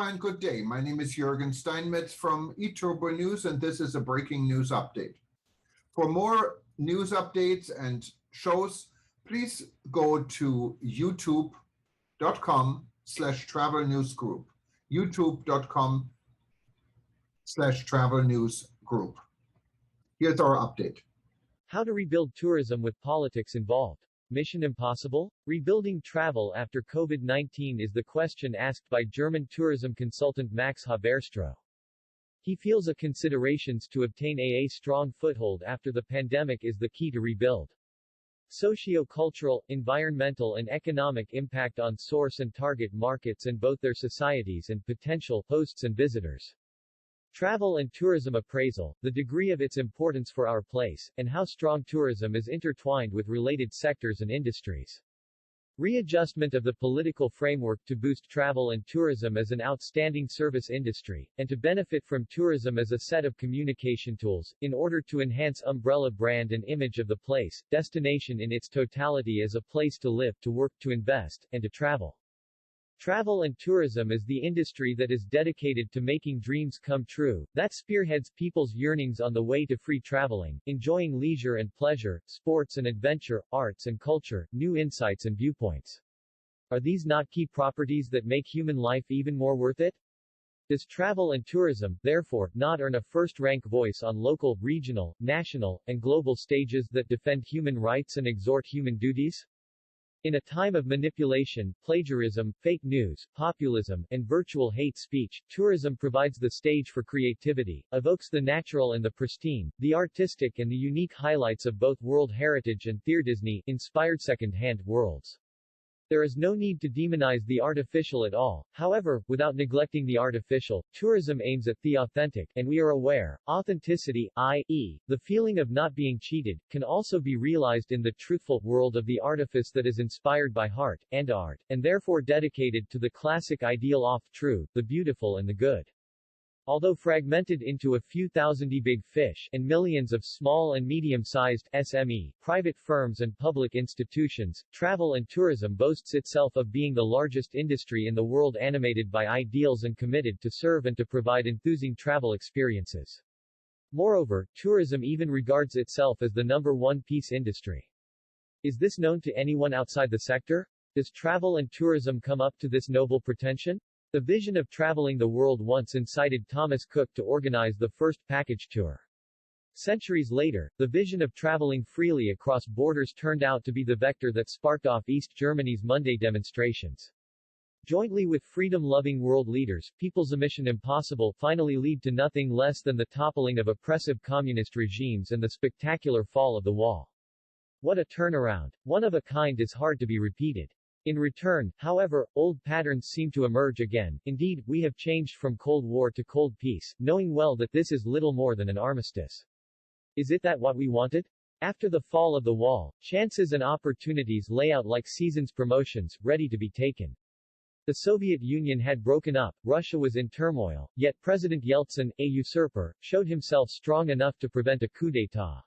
and good day. My name is Jürgen Steinmetz from eTurboNews, and this is a breaking news update. For more news updates and shows, please go to youtube.com/travel news group. youtube.com/travel news group. Here's our update. How to rebuild tourism with politics involved. Mission impossible? Rebuilding travel after COVID-19 is the question asked by German tourism consultant Max Haberstroh. He feels a considerations to obtain a strong foothold after the pandemic is the key to rebuild. Socio-cultural, environmental and economic impact on source and target markets and both their societies and potential hosts and visitors. Travel and tourism appraisal, the degree of its importance for our place, and how strong tourism is intertwined with related sectors and industries. Readjustment of the political framework to boost travel and tourism as an outstanding service industry, and to benefit from tourism as a set of communication tools, in order to enhance umbrella brand and image of the place, destination in its totality as a place to live, to work, to invest, and to travel. Travel and tourism is the industry that is dedicated to making dreams come true, that spearheads people's yearnings on the way to free traveling, enjoying leisure and pleasure, sports and adventure, arts and culture, new insights and viewpoints. Are these not key properties that make human life even more worth it? Does travel and tourism, therefore, not earn a first-rank voice on local, regional, national, and global stages that defend human rights and exhort human duties? In a time of manipulation, plagiarism, fake news, populism, and virtual hate speech, tourism provides the stage for creativity, evokes the natural and the pristine, the artistic and the unique highlights of both world heritage and Disney-inspired second-hand worlds. There is no need to demonize the artificial at all, however, without neglecting the artificial. Tourism aims at the authentic, and we are aware, authenticity, i.e., the feeling of not being cheated, can also be realized in the truthful world of the artifice that is inspired by heart, and art, and therefore dedicated to the classic ideal of true, the beautiful and the good. Although fragmented into a few thousand big fish and millions of small and medium-sized SME, private firms and public institutions, travel and tourism boasts itself of being the largest industry in the world animated by ideals and committed to serve and to provide enthusing travel experiences. Moreover, tourism even regards itself as the #1 peace industry. Is this known to anyone outside the sector? Does travel and tourism come up to this noble pretension? The vision of traveling the world once incited Thomas Cook to organize the first package tour. Centuries later, the vision of traveling freely across borders turned out to be the vector that sparked off East Germany's Monday demonstrations. Jointly with freedom-loving world leaders, people's mission impossible finally lead to nothing less than the toppling of oppressive communist regimes and the spectacular fall of the wall. What a turnaround! One of a kind is hard to be repeated. In return, however, old patterns seem to emerge again. Indeed, we have changed from Cold War to Cold Peace, knowing well that this is little more than an armistice. Is it that what we wanted? After the fall of the wall, chances and opportunities lay out like season's promotions, ready to be taken. The Soviet Union had broken up, Russia was in turmoil, yet President Yeltsin, a usurper, showed himself strong enough to prevent a coup d'état.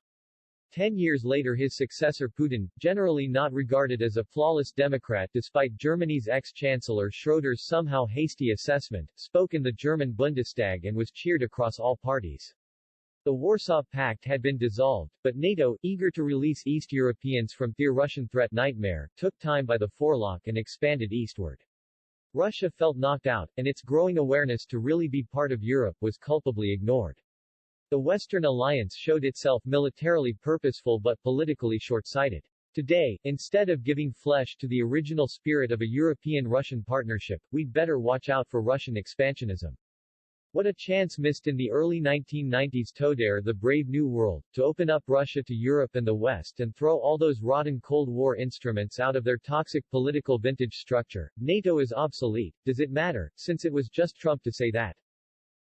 10 years later his successor Putin, generally not regarded as a flawless democrat despite Germany's ex-chancellor Schröder's somehow hasty assessment, spoke in the German Bundestag and was cheered across all parties. The Warsaw Pact had been dissolved, but NATO, eager to release East Europeans from their Russian threat nightmare, took time by the forelock and expanded eastward. Russia felt knocked out, and its growing awareness to really be part of Europe was culpably ignored. The Western alliance showed itself militarily purposeful but politically short-sighted. Today, instead of giving flesh to the original spirit of a European-Russian partnership, we'd better watch out for Russian expansionism. What a chance missed in the early 1990s to dare the brave new world, to open up Russia to Europe and the West and throw all those rotten Cold War instruments out of their toxic political vintage structure. NATO is obsolete. Does it matter, since it was just Trump to say that?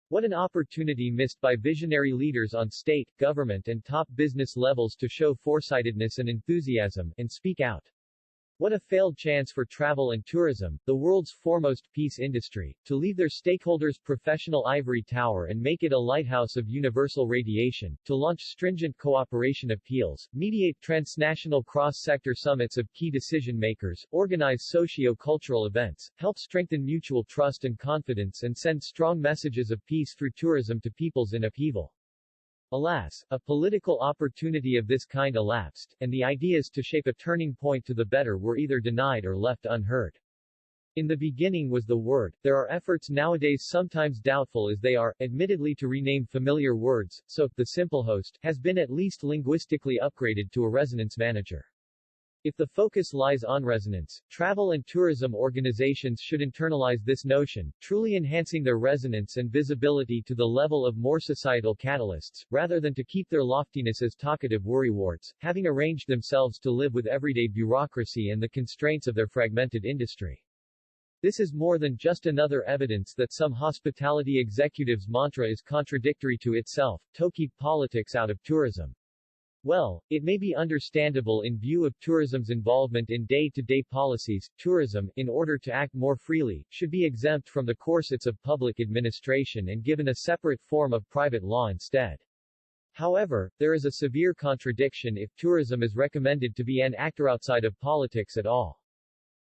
What an opportunity missed by visionary leaders on state, government and top business levels to show foresightedness and enthusiasm, and speak out. What a failed chance for travel and tourism, the world's foremost peace industry, to leave their stakeholders' professional ivory tower and make it a lighthouse of universal radiation, to launch stringent cooperation appeals, mediate transnational cross-sector summits of key decision-makers, organize socio-cultural events, help strengthen mutual trust and confidence and send strong messages of peace through tourism to peoples in upheaval. Alas, a political opportunity of this kind elapsed, and the ideas to shape a turning point to the better were either denied or left unheard. In the beginning was the word. There are efforts nowadays, sometimes doubtful as they are, admittedly, to rename familiar words, so, the simple host, has been at least linguistically upgraded to a resonance manager. If the focus lies on resonance, travel and tourism organizations should internalize this notion, truly enhancing their resonance and visibility to the level of more societal catalysts, rather than to keep their loftiness as talkative worrywarts, having arranged themselves to live with everyday bureaucracy and the constraints of their fragmented industry. This is more than just another evidence that some hospitality executive's mantra is contradictory to itself, to keep politics out of tourism. Well, it may be understandable in view of tourism's involvement in day-to-day policies. Tourism, in order to act more freely, should be exempt from the corsets of public administration and given a separate form of private law instead. However, there is a severe contradiction if tourism is recommended to be an actor outside of politics at all.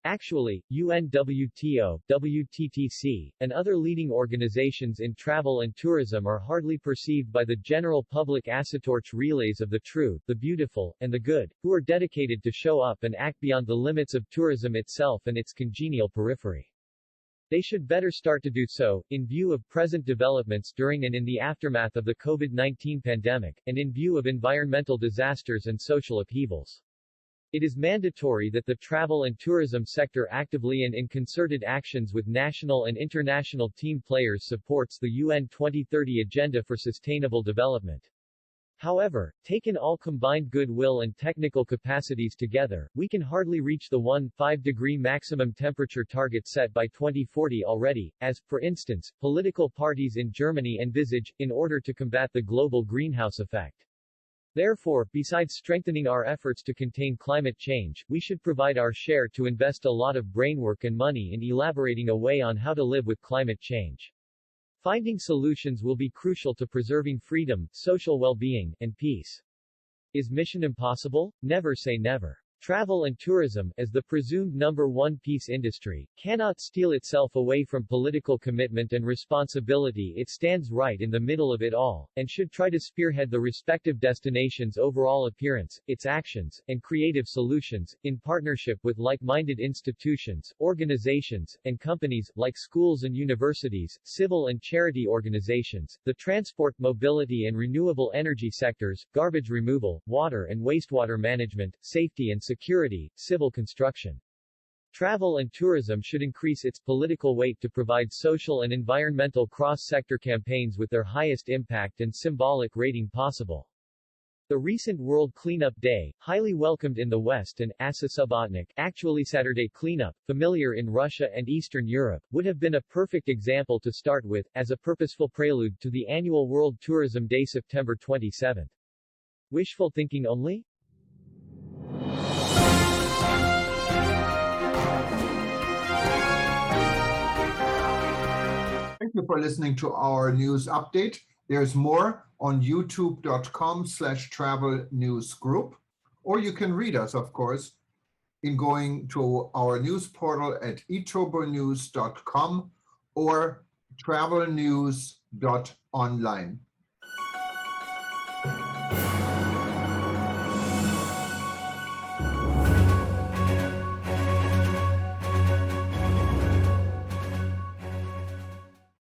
Actually, UNWTO, WTTC, and other leading organizations in travel and tourism are hardly perceived by the general public as torch relays of the true, the beautiful, and the good, who are dedicated to show up and act beyond the limits of tourism itself and its congenial periphery. They should better start to do so, in view of present developments during and in the aftermath of the COVID-19 pandemic, and in view of environmental disasters and social upheavals. It is mandatory that the travel and tourism sector actively and in concerted actions with national and international team players supports the UN 2030 Agenda for Sustainable Development. However, taken all combined goodwill and technical capacities together, we can hardly reach the 1.5-degree maximum temperature target set by 2040 already, as, for instance, political parties in Germany envisage, in order to combat the global greenhouse effect. Therefore, besides strengthening our efforts to contain climate change, we should provide our share to invest a lot of brainwork and money in elaborating a way on how to live with climate change. Finding solutions will be crucial to preserving freedom, social well-being, and peace. Is mission impossible? Never say never. Travel and tourism, as the presumed number one peace industry, cannot steal itself away from political commitment and responsibility. It stands right in the middle of it all, and should try to spearhead the respective destinations' overall appearance, its actions, and creative solutions, in partnership with like-minded institutions, organizations, and companies, like schools and universities, civil and charity organizations, the transport, mobility and renewable energy sectors, garbage removal, water and wastewater management, safety and security, civil construction. Travel and tourism should increase its political weight to provide social and environmental cross-sector campaigns with their highest impact and symbolic rating possible. The recent World Cleanup Day, highly welcomed in the West and, actually Saturday Cleanup, familiar in Russia and Eastern Europe, would have been a perfect example to start with, as a purposeful prelude to the annual World Tourism Day September 27. Wishful thinking only? Thank you for listening to our news update. There's more on youtube.com/travel news group, or you can read us, of course, in going to our news portal at eTurboNews.com or travelnews.online.